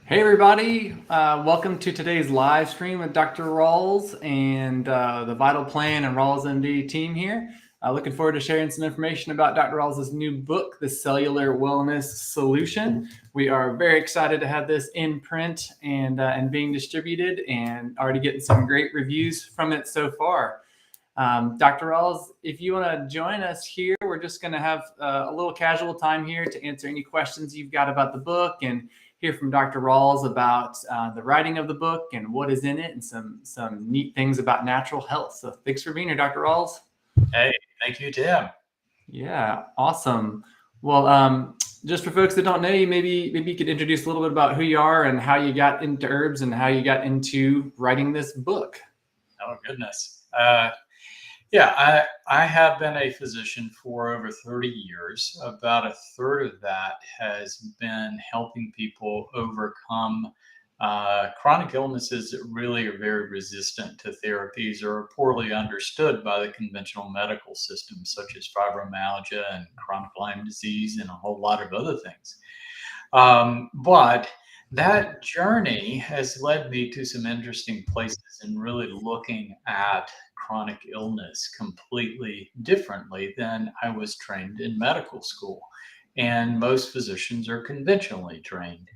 Hey everybody, welcome to today's live stream with Dr. Rawls and the Vital Plan and Rawls MD team here. Looking forward to sharing some information about Dr. Rawls' new book, The Cellular Wellness Solution. We are very excited to have this in print and being distributed, and already getting some great reviews from it so far. Dr. Rawls, if you want to join us here, we're just going to have a little casual time here to answer any questions you've got about the book and hear from Dr. Rawls about the writing of the book and what is in it, and some neat things about natural health. So thanks for being here, Dr. Rawls. Hey, thank you, Tim. Yeah, awesome. Well, just for folks that don't know you, maybe you could introduce a little bit about who you are and how you got into herbs and how you got into writing this book. Oh, goodness. Yeah, I have been a physician for over 30 years. About a third of that has been helping people overcome chronic illnesses that really are very resistant to therapies or are poorly understood by the conventional medical system, such as fibromyalgia and chronic Lyme disease and a whole lot of other things. But that journey has led me to some interesting places in really looking at chronic illness completely differently than I was trained in medical school. And most physicians are conventionally trained.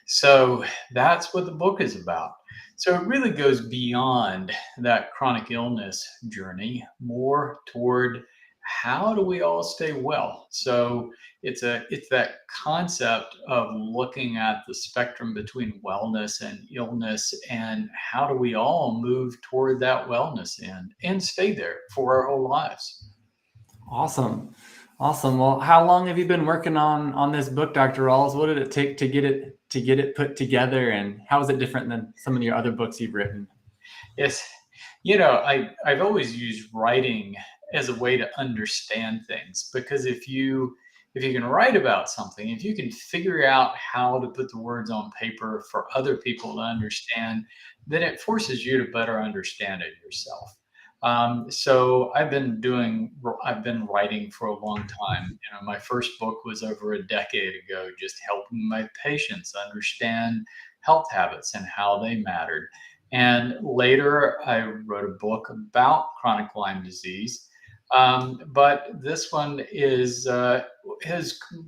So that's what the book is about. So it really goes beyond that chronic illness journey, more toward how do we all stay well. So it's that concept of looking at the spectrum between wellness and illness, and how do we all move toward that wellness end and stay there for our whole lives. Awesome. Well, how long have you been working on this book, Dr. Rawls? What did it take to get it put together, and how is it different than some of your other books you've written? Yes, I've always used writing as a way to understand things, because if you can write about something, if you can figure out how to put the words on paper for other people to understand, then it forces you to better understand it yourself. So I've been writing for a long time. My first book was over a decade ago, just helping my patients understand health habits and how they mattered. And later, I wrote a book about chronic Lyme disease. But this one is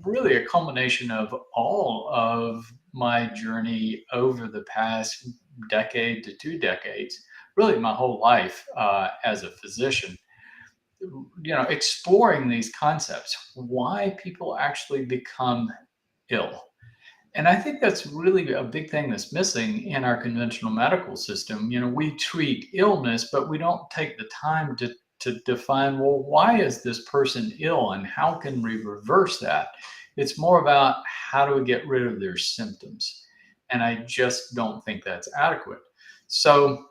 really a culmination of all of my journey over the past decade to 2 decades, really my whole life as a physician. Exploring these concepts, why people actually become ill. And I think that's really a big thing that's missing in our conventional medical system. We treat illness, but we don't take the time to define, well, why is this person ill and how can we reverse that? It's more about how do we get rid of their symptoms. And I just don't think that's adequate. So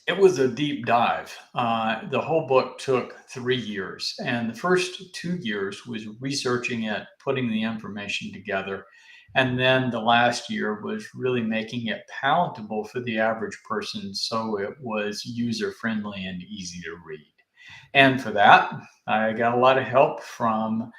it was a deep dive. The whole book took 3 years. And the first 2 years was researching it, putting the information together. And then the last year was really making it palatable for the average person, so it was user friendly and easy to read. And for that, I got a lot of help from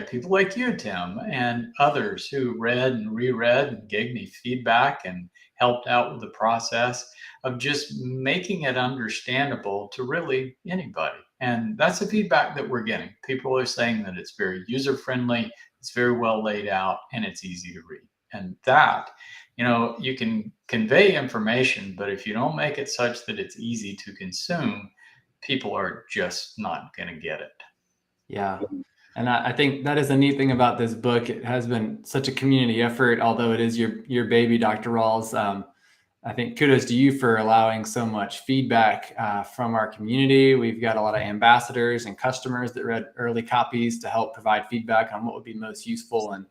people like you, Tim, and others who read and reread and gave me feedback and helped out with the process of just making it understandable to really anybody. And that's the feedback that we're getting. People are saying that it's very user friendly, it's very well laid out, and it's easy to read. And that, you can convey information, but if you don't make it such that it's easy to consume, people are just not going to get it. Yeah. And I think that is a neat thing about this book. It has been such a community effort, although it is your baby, Dr. Rawls. I think kudos to you for allowing so much feedback from our community. We've got a lot of ambassadors and customers that read early copies to help provide feedback on what would be most useful. And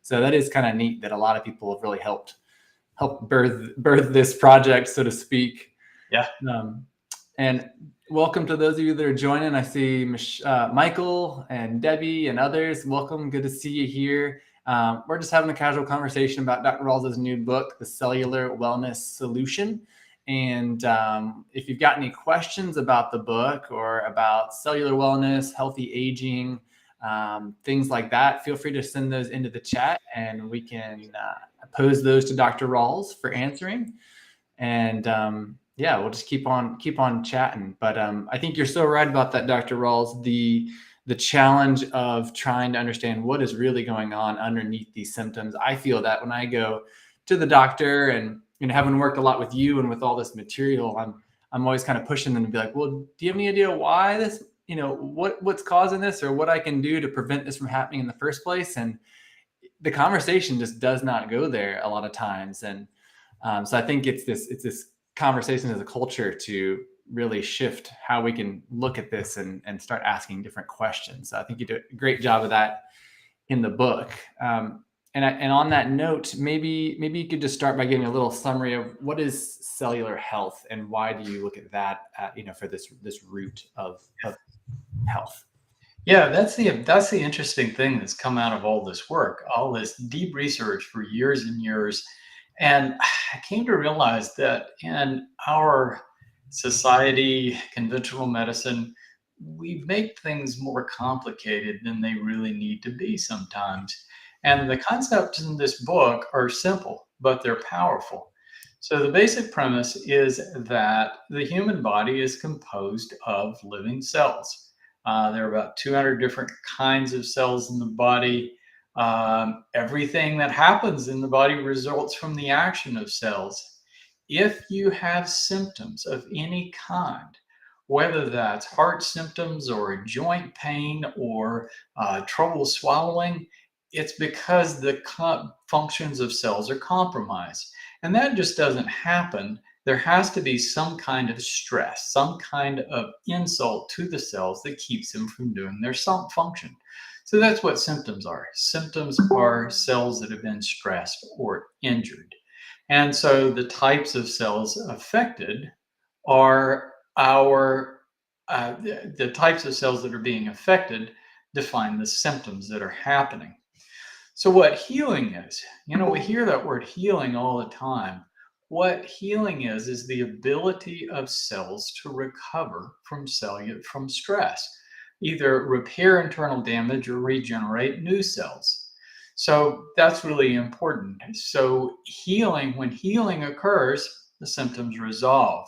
so that is kind of neat that a lot of people have really helped birth this project, so to speak. Yeah. And welcome to those of you that are joining. I see Michael and Debbie and others. Welcome. Good to see you here. We're just having a casual conversation about Dr. Rawls' new book, The Cellular Wellness Solution. And if you've got any questions about the book or about cellular wellness, healthy aging, things like that, feel free to send those into the chat and we can pose those to Dr. Rawls for answering. And yeah, we'll just keep on chatting. But I think you're so right about that, Dr. Rawls. The challenge of trying to understand what is really going on underneath these symptoms. I feel that when I go to the doctor, and having worked a lot with you and with all this material, I'm always kind of pushing them to be like, well, do you have any idea why this, what's causing this, or what I can do to prevent this from happening in the first place? And the conversation just does not go there a lot of times. And so I think it's this conversation as a culture to really shift how we can look at this and start asking different questions. So I think you do a great job of that in the book. And on that note, maybe you could just start by giving a little summary of what is cellular health, and why do you look at that, for this root of health? Yeah, that's the interesting thing that's come out of all this work, all this deep research for years and years. And I came to realize that in our society, conventional medicine, we make things more complicated than they really need to be sometimes. And the concepts in this book are simple, but they're powerful. So the basic premise is that the human body is composed of living cells. There are about 200 different kinds of cells in the body. Everything that happens in the body results from the action of cells. If you have symptoms of any kind, whether that's heart symptoms or joint pain or trouble swallowing, it's because the functions of cells are compromised. And that just doesn't happen. There has to be some kind of stress, some kind of insult to the cells that keeps them from doing their function. So that's what symptoms are. Symptoms are cells that have been stressed or injured. And so the types of cells affected are the types of cells that are being affected define the symptoms that are happening. So what healing is, we hear that word healing all the time. What healing is the ability of cells to recover from stress, either repair internal damage or regenerate new cells. So that's really important. So when healing occurs, the symptoms resolve.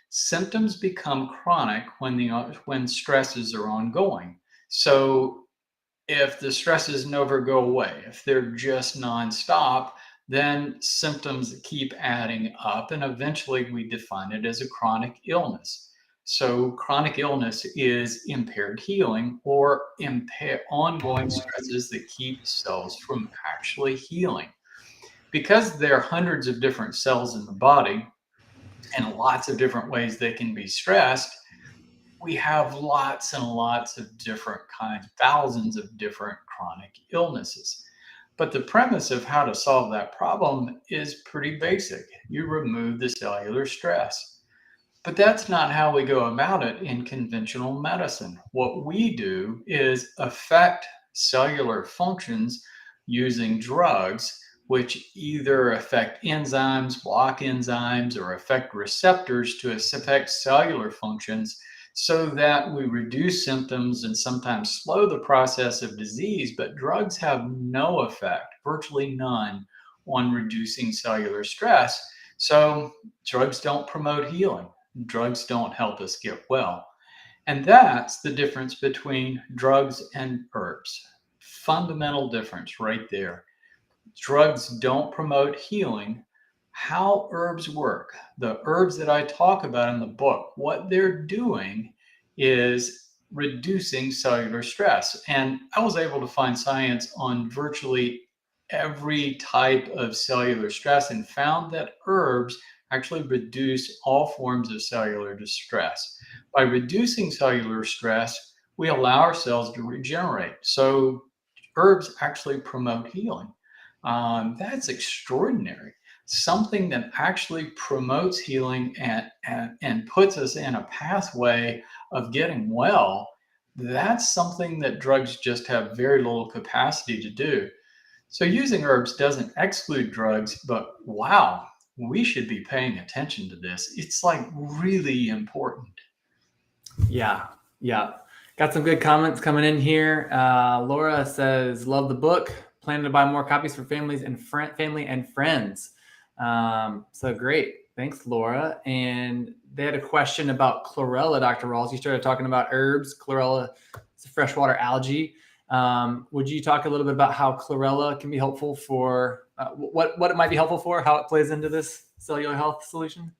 Symptoms become chronic when stresses are ongoing. So if the stresses never go away, if they're just nonstop, then symptoms keep adding up, and eventually we define it as a chronic illness. So chronic illness is impaired healing or ongoing stresses that keep cells from actually healing. Because there are hundreds of different cells in the body and lots of different ways they can be stressed, we have lots and lots of different kinds, thousands of different chronic illnesses. But the premise of how to solve that problem is pretty basic. You remove the cellular stress. But that's not how we go about it in conventional medicine. What we do is affect cellular functions using drugs, which either affect enzymes, block enzymes, or affect receptors to affect cellular functions, so that we reduce symptoms and sometimes slow the process of disease. But drugs have no effect, virtually none, on reducing cellular stress. So drugs don't promote healing. Drugs don't help us get well. And that's the difference between drugs and herbs. Fundamental difference right there. Drugs don't promote healing. How herbs work, the herbs that I talk about in the book, what they're doing is reducing cellular stress. And I was able to find science on virtually every type of cellular stress and found that herbs actually reduce all forms of cellular distress. By reducing cellular stress, we allow our cells to regenerate. So herbs actually promote healing. That's extraordinary. Something that actually promotes healing and puts us in a pathway of getting well. That's something that drugs just have very little capacity to do. So using herbs doesn't exclude drugs, but wow, we should be paying attention to this. It's like really important. Yeah. Got some good comments coming in here. Laura says, love the book. planning to buy more copies for family and friends. So great. Thanks, Laura. And they had a question about chlorella, Dr. Rawls. You started talking about herbs. Chlorella is a freshwater algae. Would you talk a little bit about how chlorella can be helpful for what it might be helpful for, how it plays into this cellular health solution?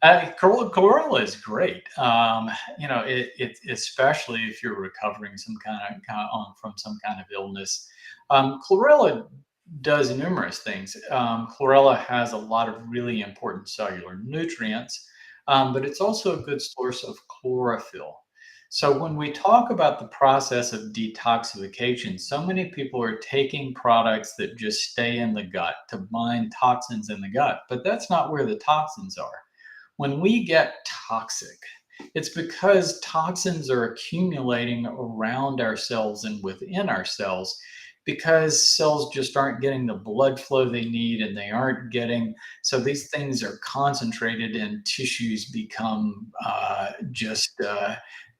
Chlorella is great. It especially if you're recovering from some kind of illness. Chlorella does numerous things. Chlorella has a lot of really important cellular nutrients, but it's also a good source of chlorophyll. So when we talk about the process of detoxification, so many people are taking products that just stay in the gut to bind toxins in the gut, but that's not where the toxins are. When we get toxic, it's because toxins are accumulating around our cells and within our cells because cells just aren't getting the blood flow they need and they aren't getting, so these things are concentrated and tissues become just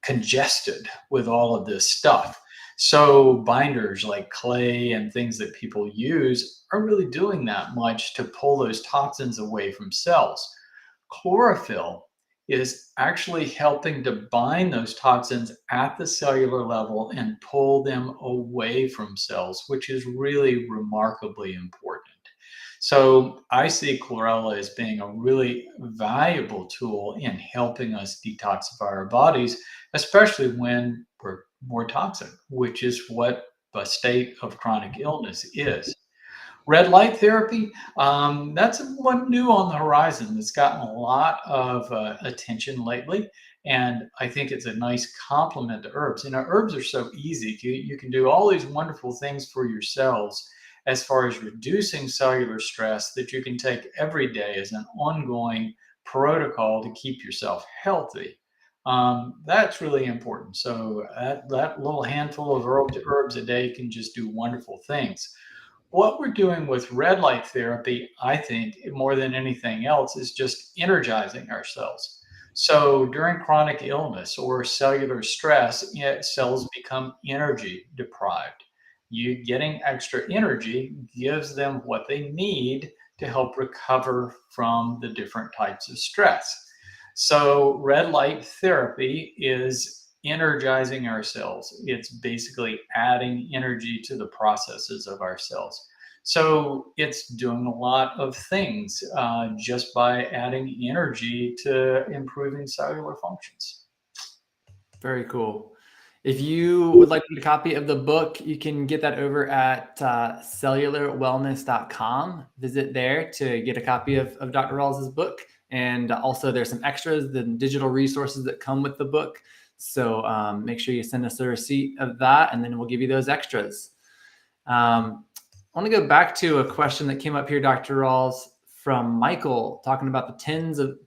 congested with all of this stuff. So binders like clay and things that people use aren't really doing that much to pull those toxins away from cells. Chlorophyll is actually helping to bind those toxins at the cellular level and pull them away from cells, which is really remarkably important. So I see chlorella as being a really valuable tool in helping us detoxify our bodies, especially when we're more toxic, which is what a state of chronic illness is. Red light therapy, that's one new on the horizon that's gotten a lot of attention lately. And I think it's a nice complement to herbs. Herbs are so easy. You can do all these wonderful things for your cells as far as reducing cellular stress that you can take every day as an ongoing protocol to keep yourself healthy. That's really important. So that little handful of herbs a day can just do wonderful things. What we're doing with red light therapy, I think, more than anything else, is just energizing our cells. So during chronic illness or cellular stress, cells become energy deprived. You getting extra energy gives them what they need to help recover from the different types of stress. So red light therapy is energizing our cells. It's basically adding energy to the processes of our cells. So it's doing a lot of things just by adding energy to improving cellular functions. Very cool. If you would like a copy of the book, you can get that over at cellularwellness.com. Visit there to get a copy of Dr. Rawls' book. And also there's some extras, the digital resources that come with the book. So make sure you send us a receipt of that, and then we'll give you those extras. I want to go back to a question that came up here, Dr. Rawls, from Michael, talking about the tens of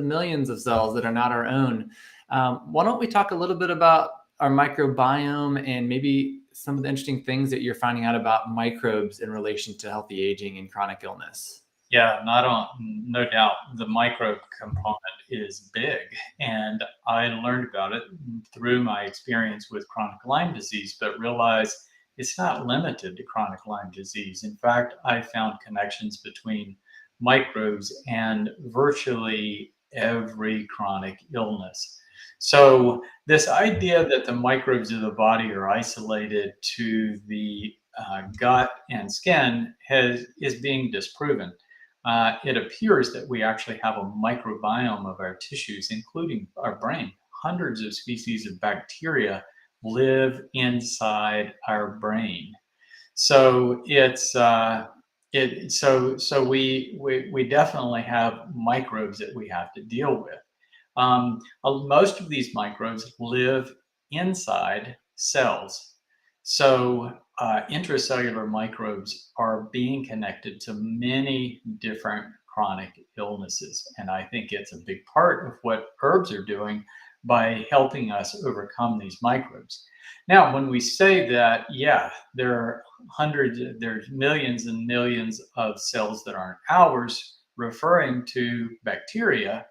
millions of cells that are not our own. Why don't we talk a little bit about our microbiome and maybe some of the interesting things that you're finding out about microbes in relation to healthy aging and chronic illness? Yeah, no doubt. The microbe component is big, and I learned about it through my experience with chronic Lyme disease, but realized it's not limited to chronic Lyme disease. In fact, I found connections between microbes and virtually every chronic illness. So this idea that the microbes of the body are isolated to the gut and skin is being disproven. It appears that we actually have a microbiome of our tissues, including our brain. Hundreds of species of bacteria live inside our brain. So we definitely have microbes that we have to deal with. Most of these microbes live inside cells. So intracellular microbes are being connected to many different chronic illnesses. And I think it's a big part of what herbs are doing by helping us overcome these microbes. Now, when we say that, yeah, there's millions and millions of cells that aren't ours, referring to bacteria,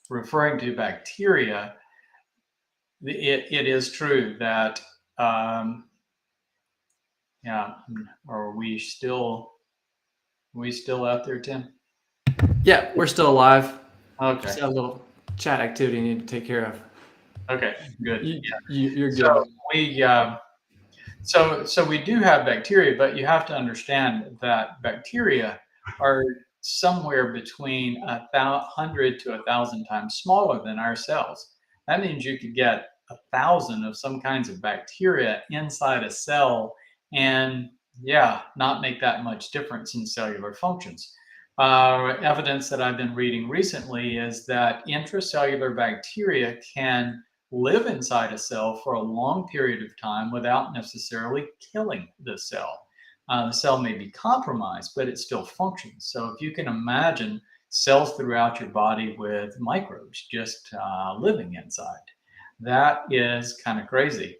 referring to bacteria, it is true that Yeah. Are we still out there, Tim? Yeah, we're still alive. Okay. Just got a little chat activity you need to take care of. Okay. Good. You're So good. we so we do have bacteria, but you have to understand that bacteria are somewhere between 100 to 1,000 times smaller than our cells. That means you could get 1,000 of some kinds of bacteria inside a cell, and yeah, not make that much difference in cellular functions. Evidence that I've been reading recently is that intracellular bacteria can live inside a cell for a long period of time without necessarily killing the cell. The cell may be compromised, but it still functions. So if you can imagine cells throughout your body with microbes just living inside, that is kind of crazy.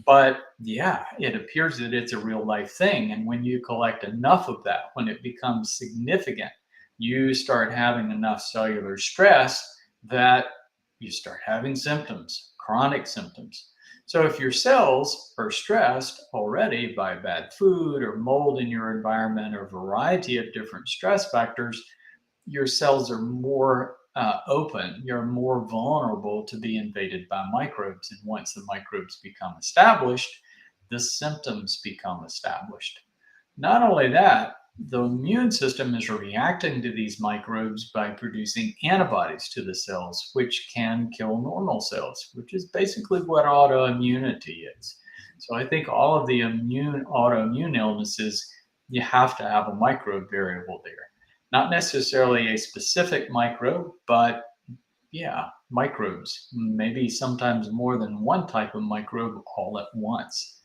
But yeah, it appears that it's a real life thing. And when you collect enough of that, when it becomes significant, you start having enough cellular stress that you start having symptoms, chronic symptoms. So if your cells are stressed already by bad food or mold in your environment or a variety of different stress factors, your cells are more open. You're more vulnerable to be invaded by microbes. And once the microbes become established, the symptoms become established. Not only that, the immune system is reacting to these microbes by producing antibodies to the cells, which can kill normal cells, which is basically what autoimmunity is. So I think all of the autoimmune illnesses, you have to have a microbe variable there. Not necessarily a specific microbe, but yeah, microbes, maybe sometimes more than one type of microbe all at once.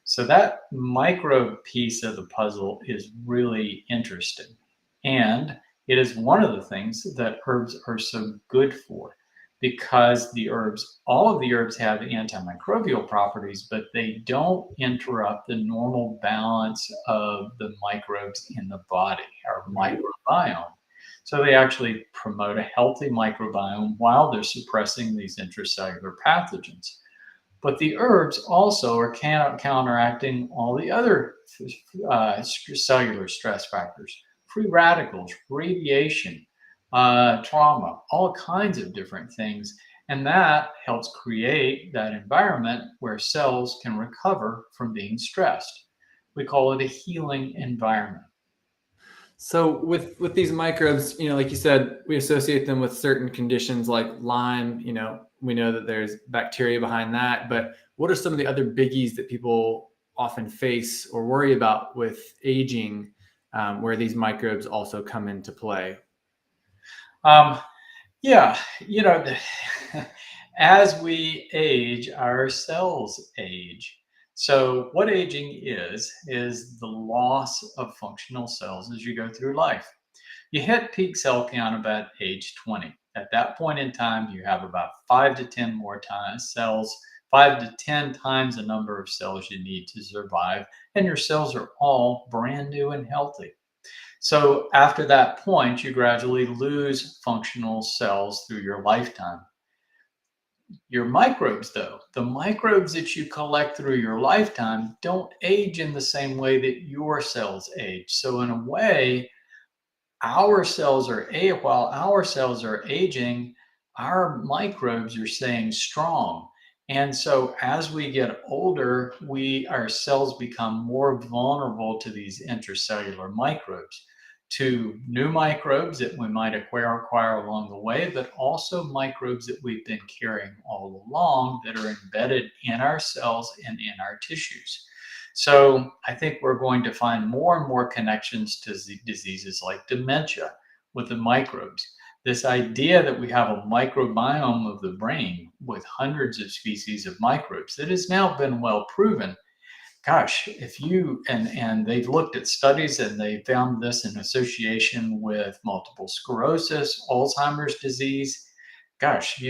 So that microbe piece of the puzzle is really interesting. And it is one of the things that herbs are so good for because all of the herbs have antimicrobial properties, but they don't interrupt the normal balance of the microbes in the body, our microbiome. So they actually promote a healthy microbiome while they're suppressing these intracellular pathogens. But the herbs also are counteracting all the other cellular stress factors, free radicals, radiation, trauma, all kinds of different things. And that helps create that environment where cells can recover from being stressed. We call it a healing environment. So with these microbes, like you said, we associate them with certain conditions like Lyme. We know that there's bacteria behind that. But what are some of the other biggies that people often face or worry about with aging, where these microbes also come into play? Um, yeah, as we age, our cells age. So, what aging is the loss of functional cells as you go through life. You hit peak cell count about age 20. At that point in time, you have about 5 to 10 more cells, 5 to 10 times the number of cells you need to survive, and your cells are all brand new and healthy. So after that point, you gradually lose functional cells through your lifetime. Your microbes, though, the microbes that you collect through your lifetime don't age in the same way that your cells age. So in a way, while our cells are aging, our microbes are staying strong. And so as we get older, our cells become more vulnerable to these intracellular microbes, to new microbes that we might acquire along the way, but also microbes that we've been carrying all along that are embedded in our cells and in our tissues. So I think we're going to find more and more connections to diseases like dementia with the microbes. This idea that we have a microbiome of the brain with hundreds of species of microbes that has now been well proven. Gosh, and they've looked at studies and they found this in association with multiple sclerosis, Alzheimer's disease. Gosh,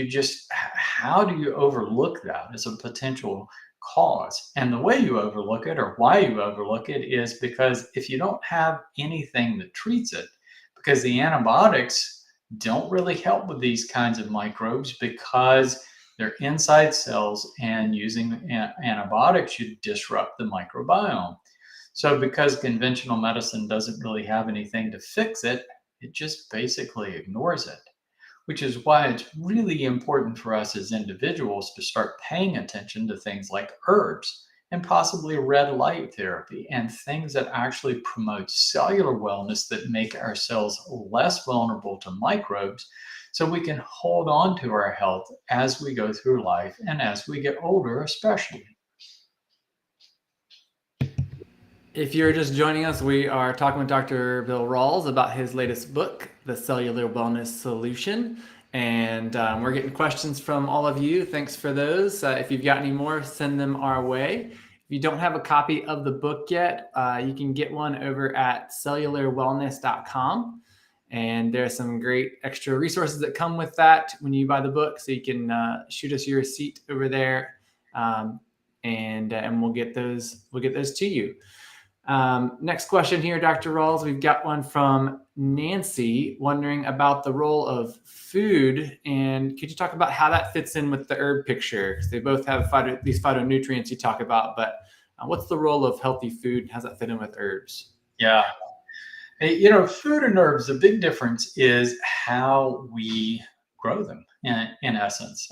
how do you overlook that as a potential cause? And the way you overlook it, or why you overlook it, is because if you don't have anything that treats it, because the antibiotics don't really help with these kinds of microbes because they're inside cells, and using antibiotics, you disrupt the microbiome. So because conventional medicine doesn't really have anything to fix it, it just basically ignores it, which is why it's really important for us as individuals to start paying attention to things like herbs and possibly red light therapy and things that actually promote cellular wellness that make our cells less vulnerable to microbes so we can hold on to our health as we go through life and as we get older, especially. If you're just joining us, we are talking with Dr. Bill Rawls about his latest book, The Cellular Wellness Solution. And we're getting questions from all of you. Thanks for those. If you've got any more, send them our way. If you don't have a copy of the book yet, you can get one over at cellularwellness.com. And there's some great extra resources that come with that when you buy the book. So you can shoot us your receipt over there, and we'll get those to you. Next question here, Dr. Rawls. We've got one from Nancy wondering about the role of food. And could you talk about how that fits in with the herb picture? Because they both have these phytonutrients you talk about, but what's the role of healthy food? How does that fit in with herbs? Yeah. Food and herbs, the big difference is how we grow them in essence.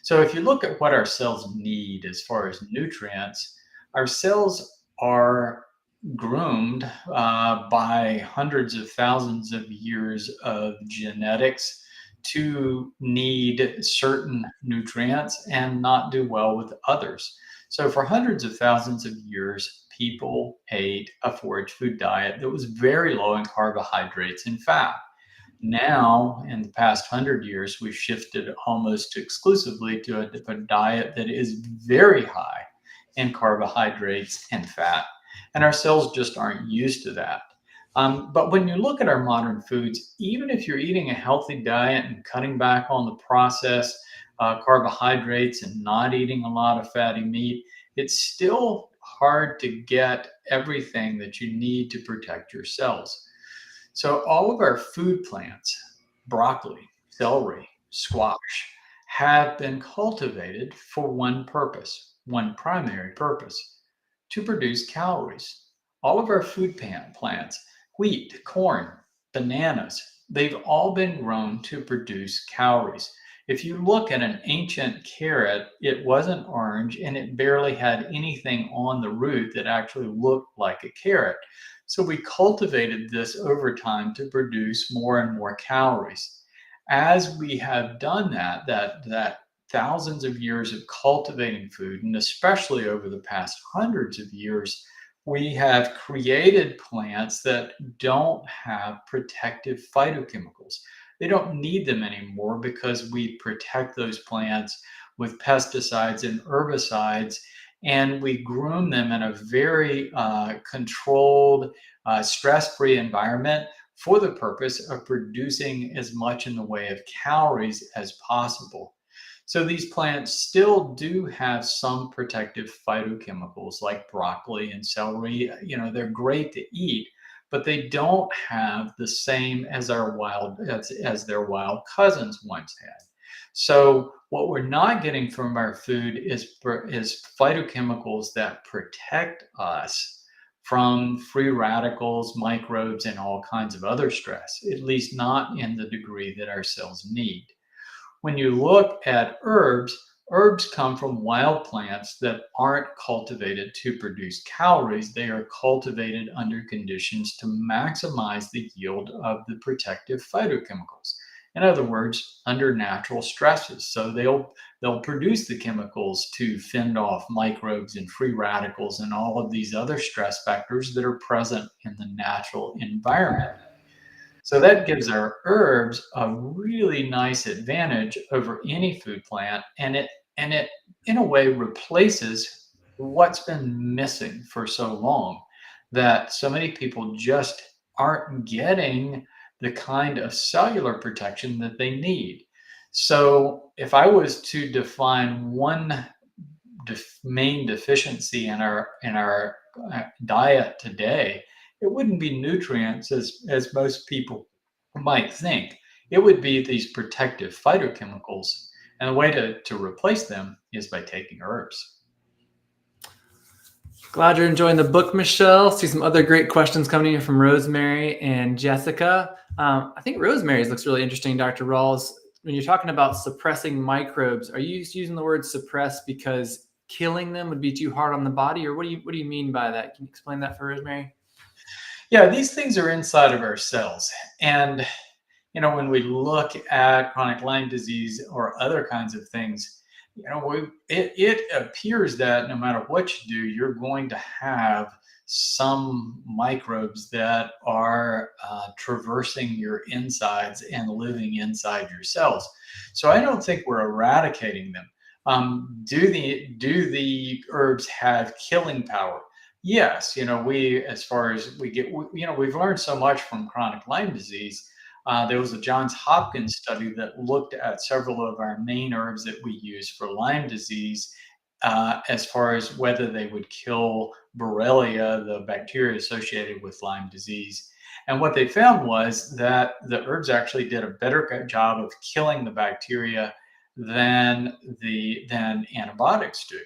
So if you look at what our cells need as far as nutrients, our cells are groomed by hundreds of thousands of years of genetics to need certain nutrients and not do well with others. So for hundreds of thousands of years, people ate a forage food diet that was very low in carbohydrates and fat. Now, in the past 100 years, we've shifted almost exclusively to a diet that is very high in carbohydrates and fat. And our cells just aren't used to that. But when you look at our modern foods, even if you're eating a healthy diet and cutting back on the processed carbohydrates and not eating a lot of fatty meat, it's still hard to get everything that you need to protect your cells. So all of our food plants, broccoli, celery, squash, have been cultivated for one purpose, one primary purpose, to produce calories. All of our food plants, wheat, corn, bananas, they've all been grown to produce calories. If you look at an ancient carrot, it wasn't orange and it barely had anything on the root that actually looked like a carrot. So we cultivated this over time to produce more and more calories. As we have done that thousands of years of cultivating food, and especially over the past hundreds of years, we have created plants that don't have protective phytochemicals. They don't need them anymore because we protect those plants with pesticides and herbicides, and we groom them in a very controlled, stress-free environment for the purpose of producing as much in the way of calories as possible. So these plants still do have some protective phytochemicals like broccoli and celery. They're great to eat, but they don't have the same as as their wild cousins once had. So what we're not getting from our food is phytochemicals that protect us from free radicals, microbes, and all kinds of other stress, at least not in the degree that our cells need. When you look at herbs, herbs come from wild plants that aren't cultivated to produce calories. They are cultivated under conditions to maximize the yield of the protective phytochemicals. In other words, under natural stresses. So they'll produce the chemicals to fend off microbes and free radicals and all of these other stress factors that are present in the natural environment. So that gives our herbs a really nice advantage over any food plant, and it in a way replaces what's been missing for so long, that so many people just aren't getting the kind of cellular protection that they need. So if I was to define one main deficiency in our diet today, it wouldn't be nutrients as most people might think. It would be these protective phytochemicals. And the way to replace them is by taking herbs. Glad you're enjoying the book, Michelle. See some other great questions coming in from Rosemary and Jessica. I think Rosemary's looks really interesting, Dr. Rawls. When you're talking about suppressing microbes, are you using the word suppress because killing them would be too hard on the body, or what do you mean by that? Can you explain that for Rosemary? Yeah, these things are inside of our cells. And, when we look at chronic Lyme disease or other kinds of things, it appears that no matter what you do, you're going to have some microbes that are traversing your insides and living inside your cells. So I don't think we're eradicating them. Do the herbs have killing power? Yes, we as far as we get, we've learned so much from chronic Lyme disease. There was a Johns Hopkins study that looked at several of our main herbs that we use for Lyme disease, as far as whether they would kill Borrelia, the bacteria associated with Lyme disease. And what they found was that the herbs actually did a better job of killing the bacteria than antibiotics do.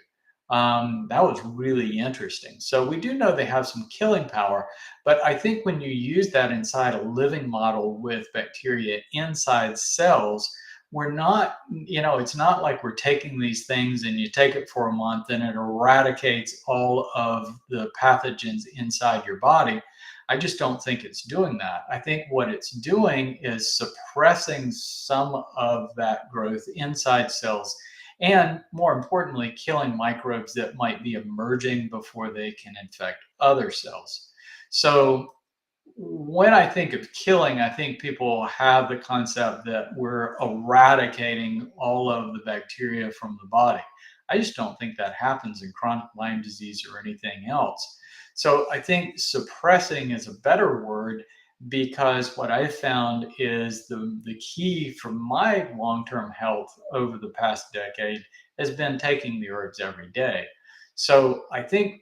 That was really interesting. So we do know they have some killing power, but I think when you use that inside a living model with bacteria inside cells, we're not, it's not like we're taking these things and you take it for a month and it eradicates all of the pathogens inside your body. I just don't think it's doing that. I think what it's doing is suppressing some of that growth inside cells and more importantly, killing microbes that might be emerging before they can infect other cells. So when I think of killing, I think people have the concept that we're eradicating all of the bacteria from the body. I just don't think that happens in chronic Lyme disease or anything else. So I think suppressing is a better word because what I found is the key for my long term health over the past decade has been taking the herbs every day. So I think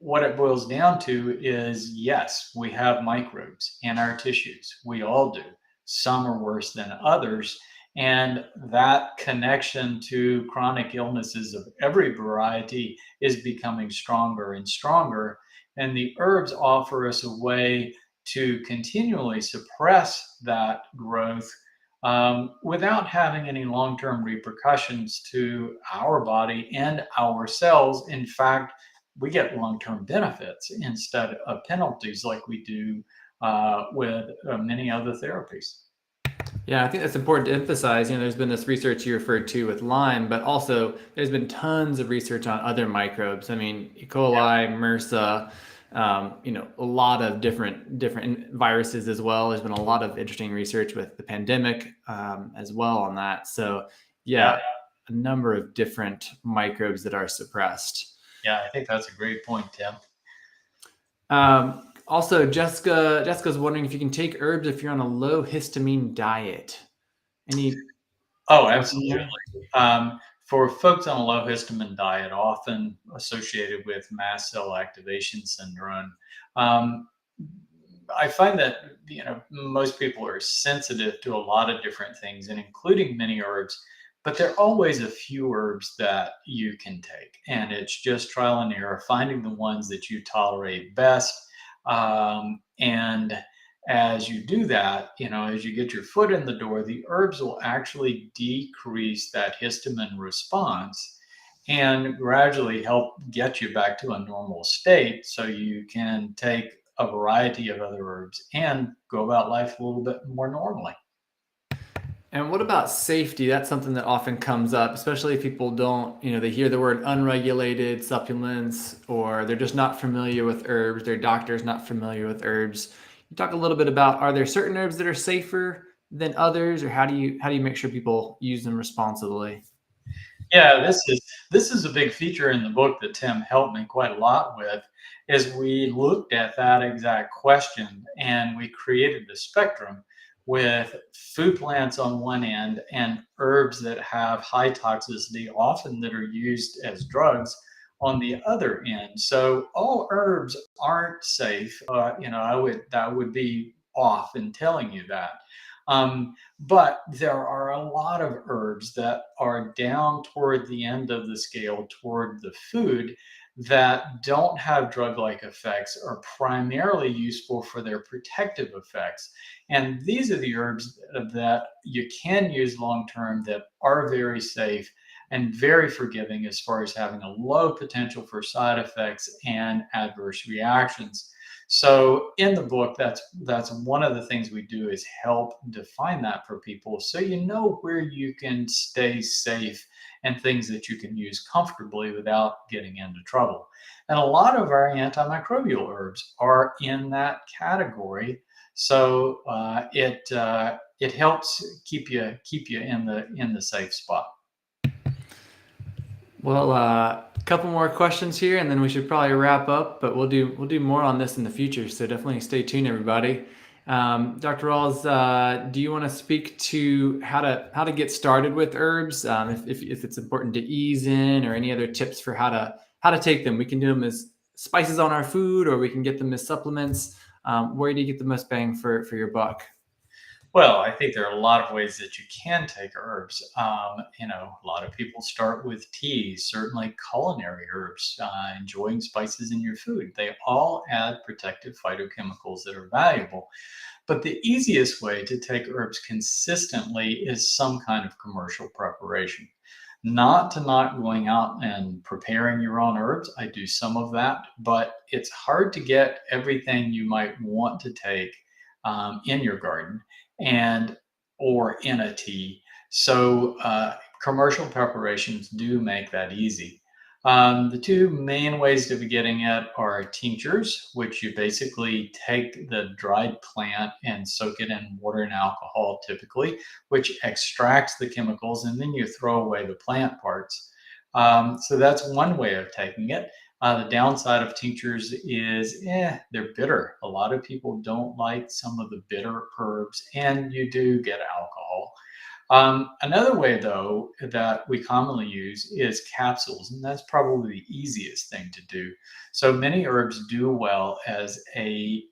what it boils down to is yes, we have microbes in our tissues. We all do. Some are worse than others. And that connection to chronic illnesses of every variety is becoming stronger and stronger. And the herbs offer us a way to continually suppress that growth without having any long term repercussions to our body and our cells. In fact, we get long-term benefits instead of penalties like we do with many other therapies. Yeah, I think that's important to emphasize. There's been this research you referred to with Lyme, but also there's been tons of research on other microbes. I mean, E. coli, MRSA, a lot of different viruses as well. There's been a lot of interesting research with the pandemic as well on that. So, Yeah, yeah, a number of different microbes that are suppressed. yeah, I think that's a great point, Tim. Also, Jessica's wondering if you can take herbs if you're on a low histamine diet. Any Oh, thoughts on absolutely. that? For folks on a low histamine diet, often associated with mast cell activation syndrome, um, I find that most people are sensitive to a lot of different things, and including many herbs. But there are always a few herbs that you can take, and it's just trial and error, finding the ones that you tolerate best. And as you do that, as you get your foot in the door, the herbs will actually decrease that histamine response and gradually help get you back to a normal state so you can take a variety of other herbs and go about life a little bit more normally. And what about safety? That's something that often comes up, especially if people don't, they hear the word unregulated supplements or they're just not familiar with herbs, their doctor's not familiar with herbs. You talk a little bit about, are there certain herbs that are safer than others, or how do you make sure people use them responsibly? Yeah, this is a big feature in the book that Tim helped me quite a lot with, is we looked at that exact question and we created the spectrum with food plants on one end and herbs that have high toxicity, often that are used as drugs on the other end. So all herbs aren't safe. I would be off in telling you that. But there are a lot of herbs that are down toward the end of the scale, toward the food, that don't have drug-like effects are primarily useful for their protective effects. And these are the herbs that you can use long-term that are very safe and very forgiving as far as having a low potential for side effects and adverse reactions. So in the book, that's one of the things we do is help define that for people so you know where you can stay safe and things that you can use comfortably without getting into trouble. And a lot of our antimicrobial herbs are in that category. So it helps keep you in the safe spot. Well, a couple more questions here, and then we should probably wrap up. But we'll do more on this in the future. So definitely stay tuned, everybody. Dr. Rawls, do you want to speak to how to get started with herbs? If it's important to ease in, or any other tips for how to take them? We can do them as spices on our food, or we can get them as supplements. Where do you get the most bang for your buck? Well, I think there are a lot of ways that you can take herbs. A lot of people start with teas, certainly culinary herbs, enjoying spices in your food. They all add protective phytochemicals that are valuable. But the easiest way to take herbs consistently is some kind of commercial preparation. Not going out and preparing your own herbs. I do some of that, but it's hard to get everything you might want to take in your garden and or in a tea. So commercial preparations do make that easy. The two main ways to be getting it are tinctures, which you basically take the dried plant and soak it in water and alcohol, typically, which extracts the chemicals, and then you throw away the plant parts. So that's one way of taking it. The downside of tinctures is they're bitter. A lot of people don't like some of the bitter herbs, and you do get alcohol. Another way, though, that we commonly use is capsules, and that's probably the easiest thing to do. So many herbs do well as a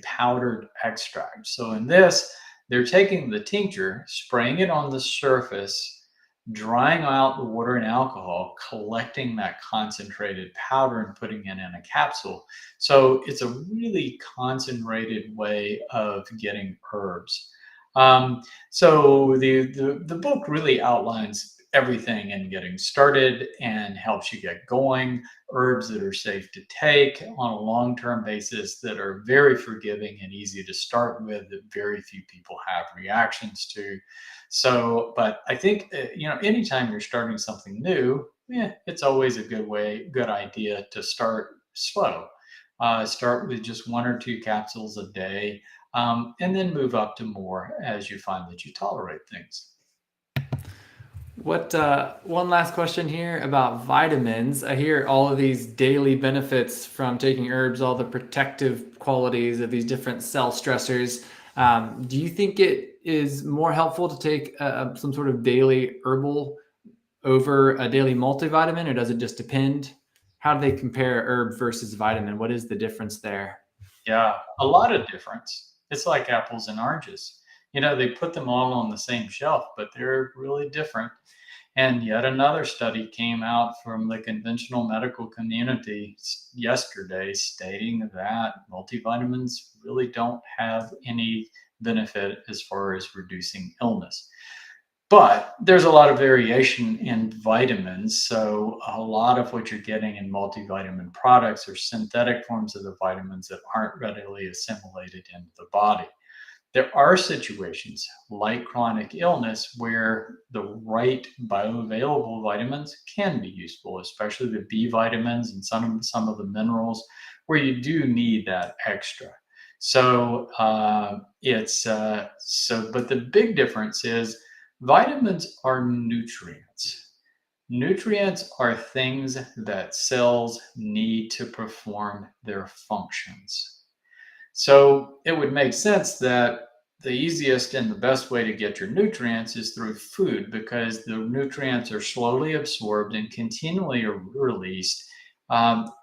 powdered extract. So in this, they're taking the tincture, spraying it on the surface, drying out the water and alcohol, collecting that concentrated powder and putting it in a capsule. So it's a really concentrated way of getting herbs. So the book really outlines everything in getting started and helps you get going, herbs that are safe to take on a long-term basis that are very forgiving and easy to start with that very few people have reactions to. So, but I think anytime you're starting something new, it's always a good idea to start slow. Start with just one or two capsules a day, and then move up to more as you find that you tolerate things. What one last question here about vitamins. I hear all of these daily benefits from taking herbs, all the protective qualities of these different cell stressors. Do you think it is more helpful to take some sort of daily herbal over a daily multivitamin, or does it just depend? How do they compare herb versus vitamin? What is the difference there? Yeah, a lot of difference. It's like apples and oranges. They put them all on the same shelf, but they're really different. And yet another study came out from the conventional medical community yesterday stating that multivitamins really don't have any benefit as far as reducing illness. But there's a lot of variation in vitamins. So a lot of what you're getting in multivitamin products are synthetic forms of the vitamins that aren't readily assimilated into the body. There are situations like chronic illness where the right bioavailable vitamins can be useful, especially the B vitamins and some of the minerals where you do need that extra. So but the big difference is vitamins are nutrients. Nutrients are things that cells need to perform their functions. So it would make sense that the easiest and the best way to get your nutrients is through food because the nutrients are slowly absorbed and continually released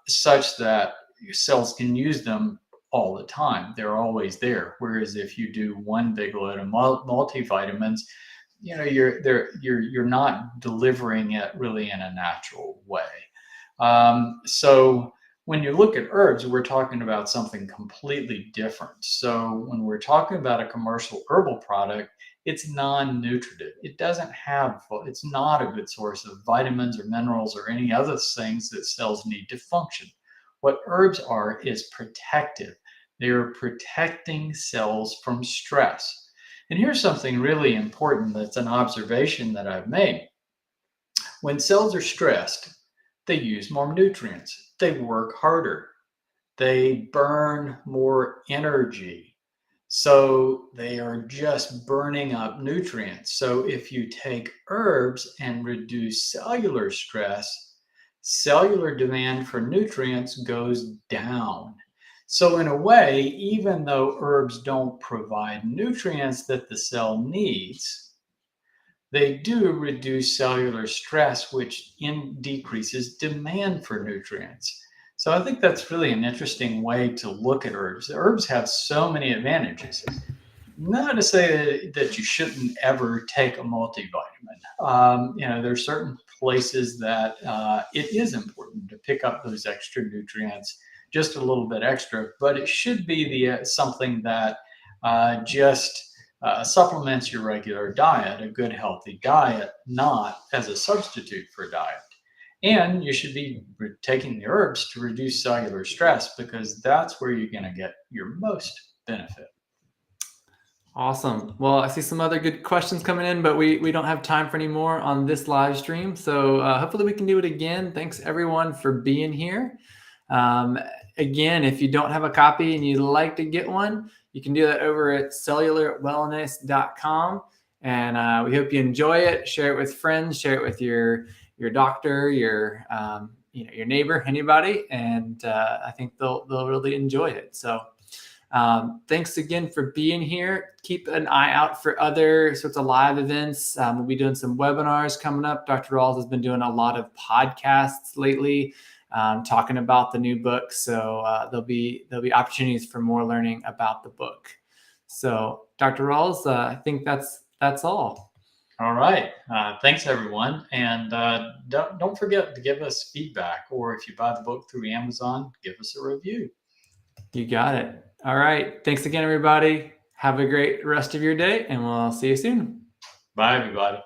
such that cells can use them all the time. They're always there. Whereas if you do one big load of multivitamins, you're not delivering it really in a natural way. So when you look at herbs, we're talking about something completely different. So when we're talking about a commercial herbal product, it's non-nutritive. It's not a good source of vitamins or minerals or any other things that cells need to function. What herbs are is protective. They are protecting cells from stress. And here's something really important that's an observation that I've made. When cells are stressed, they use more nutrients, they work harder, they burn more energy. So they are just burning up nutrients. So if you take herbs and reduce cellular stress, cellular demand for nutrients goes down. So in a way, even though herbs don't provide nutrients that the cell needs, they do reduce cellular stress, which decreases demand for nutrients. So I think that's really an interesting way to look at herbs. The herbs have so many advantages. Not to say that you shouldn't ever take a multivitamin. There's certain places that it is important to pick up those extra nutrients, just a little bit extra, but it should be something that just supplements your regular diet, a good healthy diet, not as a substitute for diet. And you should be taking the herbs to reduce cellular stress because that's where you're going to get your most benefit. Awesome. Well, I see some other good questions coming in, but we don't have time for any more on this live stream. So hopefully we can do it again. Thanks everyone for being here. Again, if you don't have a copy and you'd like to get one, you can do that over at cellularwellness.com. And we hope you enjoy it. Share it with friends, share it with your doctor, your neighbor, anybody. And I think they'll really enjoy it. So thanks again for being here. Keep an eye out for other sorts of live events. We'll be doing some webinars coming up. Dr. Rawls has been doing a lot of podcasts lately, talking about the new book. So there'll be opportunities for more learning about the book. So Dr. Rawls, I think that's all. All right. Thanks, everyone. And don't forget to give us feedback, or if you buy the book through Amazon, give us a review. You got it. All right. Thanks again, everybody. Have a great rest of your day, and we'll see you soon. Bye, everybody.